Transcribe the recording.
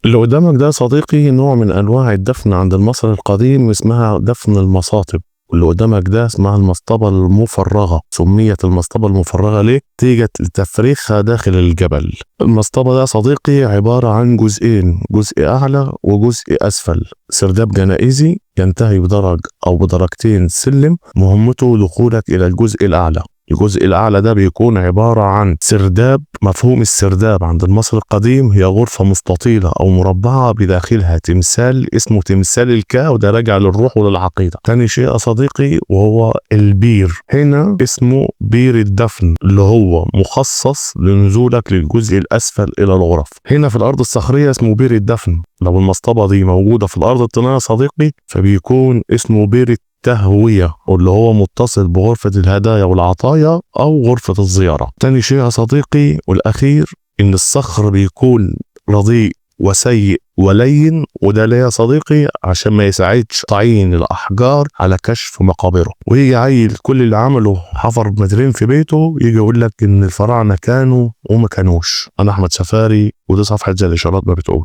اللي قدامك ده صديقي نوع من أنواع الدفن عند المصري القديم اسمها دفن المصاطب. واللي قدامك ده اسمها المصطبة المفرغة. سميت المصطبة المفرغة ليه؟ نتيجة لتفريخها داخل الجبل. المصطبة ده صديقي عبارة عن جزئين، جزء أعلى وجزء أسفل. سرداب جنائزي ينتهي بدرج أو بدرجتين سلم مهمته دخولك إلى الجزء الأعلى. الجزء الأعلى ده بيكون عبارة عن سرداب. مفهوم السرداب عند المصري القديم هي غرفة مستطيلة أو مربعة بداخلها تمثال اسمه تمثال الكا، وده راجع للروح وللعقيدة. تاني شيء يا صديقي وهو البير. هنا اسمه بير الدفن اللي هو مخصص لنزولك للجزء الأسفل إلى الغرف. هنا في الأرض الصخرية اسمه بير الدفن. لو المصطبة دي موجودة في الأرض الطينية يا صديقي فبيكون اسمه بير التهوية، واللي هو متصل بغرفة الهدايا والعطايا أو غرفة الزيارة. تاني شيء يا صديقي والأخير إن الصخر بيكون رديء وسيء ولين، وده ليه يا صديقي؟ عشان ما يساعدش تعيين الأحجار على كشف مقابره. ويجي عيل كل اللي عمله حفر مترين في بيته يجي يقول لك إن الفراعنة كانوا وما كانوش. أنا أحمد سفاري ودي صفحة زي الإشارات ما بتقول.